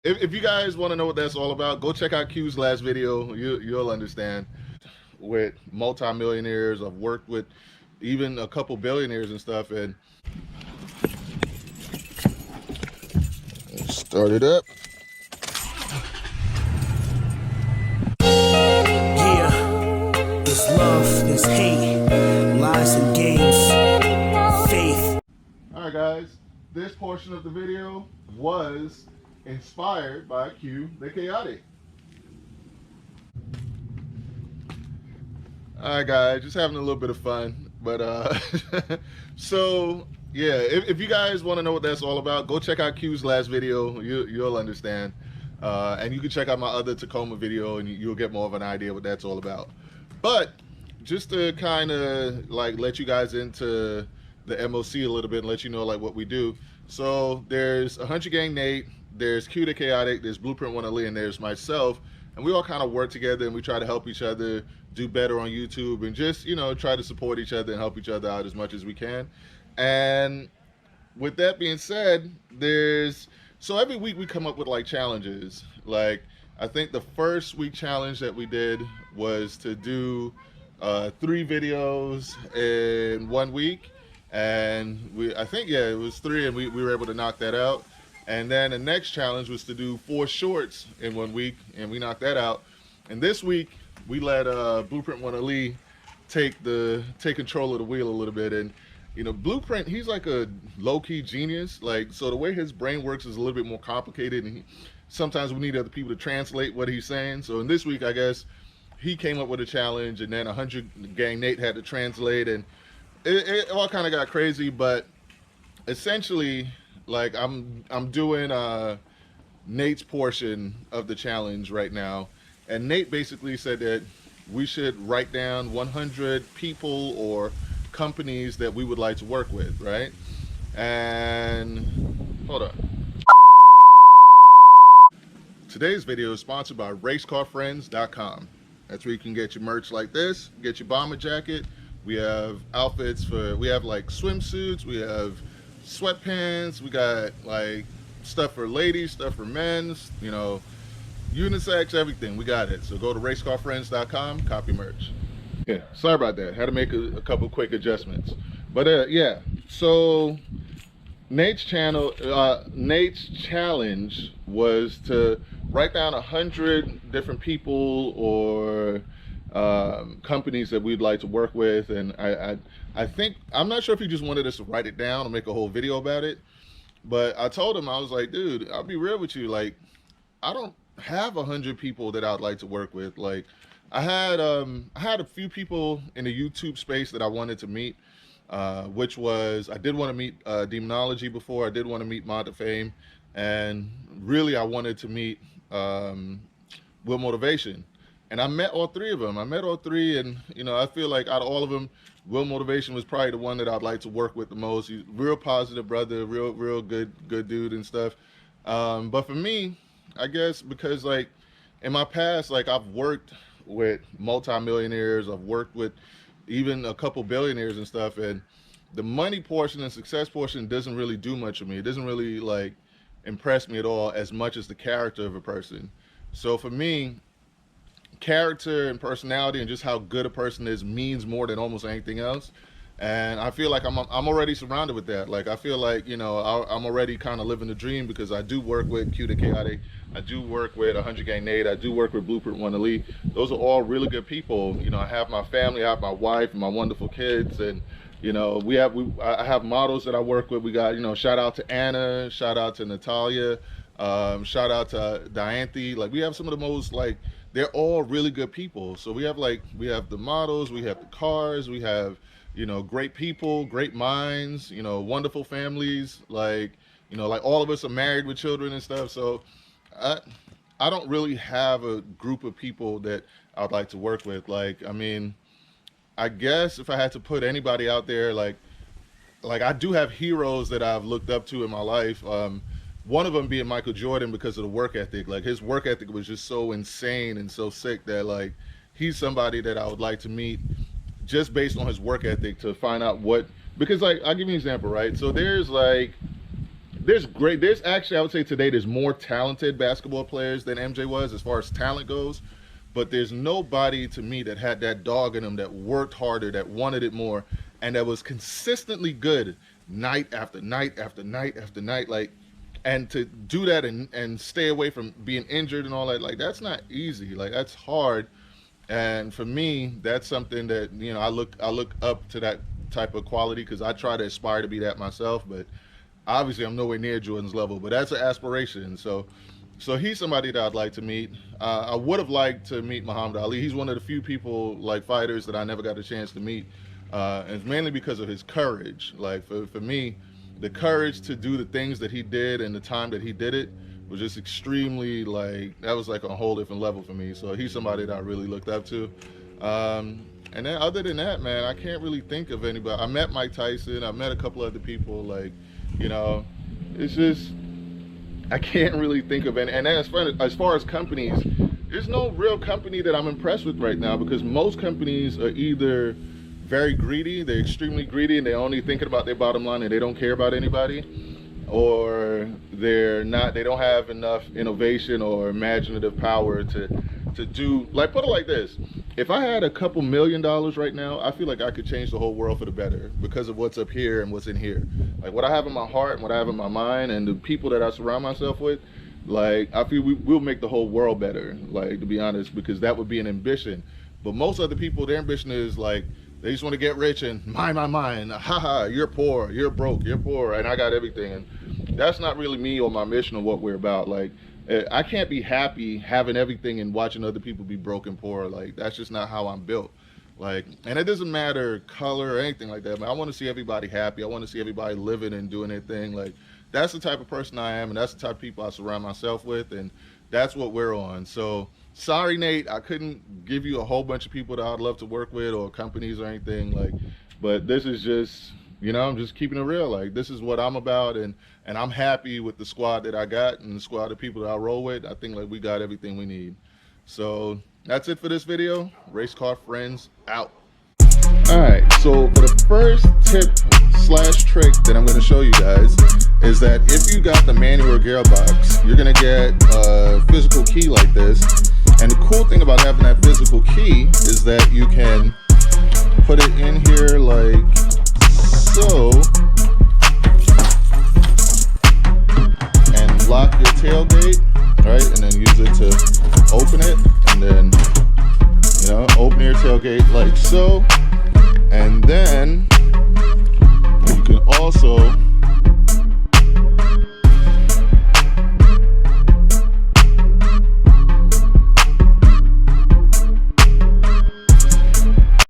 If you guys want to know what that's all about, go check out Q's last video. You'll understand. With multimillionaires, I've worked with even a couple billionaires and stuff, and start it up. Yeah, there's love, there's hate, lies and games, faith. All right, guys. This portion of the video was inspired by Q the Chaotic. All right, guys, just having a little bit of fun. But so yeah, if you guys want to know what that's all about, go check out Q's last video. You'll understand, and you can check out my other Tacoma video, and you'll get more of an idea what that's all about. But just to kind of like let you guys into the MOC a little bit and let you know like what we do. So there's 100 Gang Nate, there's Q the Chaotic, there's Blueprint 1 Ali, and there's myself, and we all kind of work together and we try to help each other do better on YouTube and just, you know, try to support each other and help each other out as much as we can. And with that being said, so every week we come up with like challenges. Like I think the first week challenge that we did was to do 3 videos in 1 week, and I think it was 3, and we were able to knock that out. And then the next challenge was to do 4 shorts in 1 week, and we knocked that out. And this week we let Blueprint 1 Ali take control of the wheel a little bit. And you know, Blueprint, he's like a low-key genius. Like, so the way his brain works is a little bit more complicated, and sometimes we need other people to translate what he's saying. So in this week, I guess he came up with a challenge, and then 100 Gang Nate had to translate, and it all kind of got crazy. But essentially, like I'm doing Nate's portion of the challenge right now, and Nate basically said that we should write down 100 people or companies that we would like to work with, right? And hold on. Today's video is sponsored by racecarfriends.com. That's where you can get your merch like this, get your bomber jacket. We have outfits we have like swimsuits, we have sweatpants, we got like stuff for ladies, stuff for men's, you know, unisex, everything. We got it. So go to racecarfriends.com, copy merch. Yeah, sorry about that. Had to make a couple quick adjustments. But yeah, so Nate's challenge was to write down 100 different people or companies that we'd like to work with. And I think, I'm not sure if he just wanted us to write it down and make a whole video about it. But I told him, I was like, dude, I'll be real with you. Like, I don't have 100 people that I'd like to work with. Like, I had a few people in the YouTube space that I wanted to meet, which was, I did want to meet Demonology before. I did want to meet Mod of Fame, and really I wanted to meet Will Motivation. And I met all 3 of them. I met all 3, and you know, I feel like out of all of them, Will Motivation was probably the one that I'd like to work with the most. He's a real positive brother, real good dude and stuff. But for me, I guess because like in my past, like I've worked with multimillionaires, I've worked with even a couple billionaires and stuff, and the money portion and success portion doesn't really do much for me. It doesn't really like impress me at all as much as the character of a person. So for me, character and personality and just how good a person is means more than almost anything else. And I feel like I'm already surrounded with that. Like I feel like, you know, I'm already kind of living the dream because I do work with Q the Chaotic, I do work with 100 Gang Nate, I do work with Blueprint 1 Ali. Those are all really good people. You know, I have my family, I have my wife and my wonderful kids, and you know, I have models that I work with. We got, you know, shout out to Anna, shout out to Natalia, shout out to Dianthe. Like we have some of the most like, they're all really good people. So we have the models, we have the cars, we have, you know, great people, great minds, you know, wonderful families. Like, you know, like all of us are married with children and stuff. So I don't really have a group of people that I'd like to work with. Like, I mean, I guess if I had to put anybody out there, like I do have heroes that I've looked up to in my life. One of them being Michael Jordan because of the work ethic. Like his work ethic was just so insane and so sick that like he's somebody that I would like to meet just based on his work ethic to find out what, because like I'll give you an example, right? So there's there's actually, I would say today there's more talented basketball players than MJ was as far as talent goes, but there's nobody to me that had that dog in them, that worked harder, that wanted it more, and that was consistently good night after night after night after night. Like, and to do that and stay away from being injured and all that, like, that's not easy. Like, that's hard. And for me, that's something that, you know, I look up to that type of quality, because I try to aspire to be that myself. But obviously I'm nowhere near Jordan's level, but that's an aspiration. So he's somebody that I'd like to meet. I would have liked to meet Muhammad Ali. He's one of the few people, like, fighters that I never got a chance to meet. And it's mainly because of his courage. Like, for me, the courage to do the things that he did and the time that he did it was just extremely, like, that was like a whole different level for me. So he's somebody that I really looked up to. And then other than that, man, I can't really think of anybody. I met Mike Tyson. I met a couple other people. Like, you know, it's just, I can't really think of any. And then as far as companies, there's no real company that I'm impressed with right now, because most companies are either very greedy, they're extremely greedy, and they're only thinking about their bottom line and they don't care about anybody, or they don't have enough innovation or imaginative power to do, like, put it like this. If I had a couple $1 million right now, I feel like I could change the whole world for the better because of what's up here and what's in here. Like, what I have in my heart and what I have in my mind and the people that I surround myself with, like, I feel we'll make the whole world better, like, to be honest, because that would be an ambition. But most other people, their ambition is, like, they just want to get rich and my, haha, you're poor, you're broke, you're poor, and I got everything. And that's not really me or my mission or what we're about. Like, I can't be happy having everything and watching other people be broke and poor. Like, that's just not how I'm built. Like, and it doesn't matter color or anything like that, man. I want to see everybody happy. I want to see everybody living and doing their thing. Like, that's the type of person I am, and that's the type of people I surround myself with, and that's what we're on. So, sorry, Nate, I couldn't give you a whole bunch of people that I'd love to work with or companies or anything, like, but this is just, you know, I'm just keeping it real. Like, this is what I'm about, and I'm happy with the squad that I got and the squad of people that I roll with. I think, like, we got everything we need. So that's it for this video. Race Car Friends out. All right, so for the first tip / trick that I'm going to show you guys is that if you got the manual gearbox, you're going to get a physical key like this. And the cool thing about having that physical key is that you can put it in here like so, and lock your tailgate, right? And then use it to open it, and then, you know, open your tailgate like so. And then you can also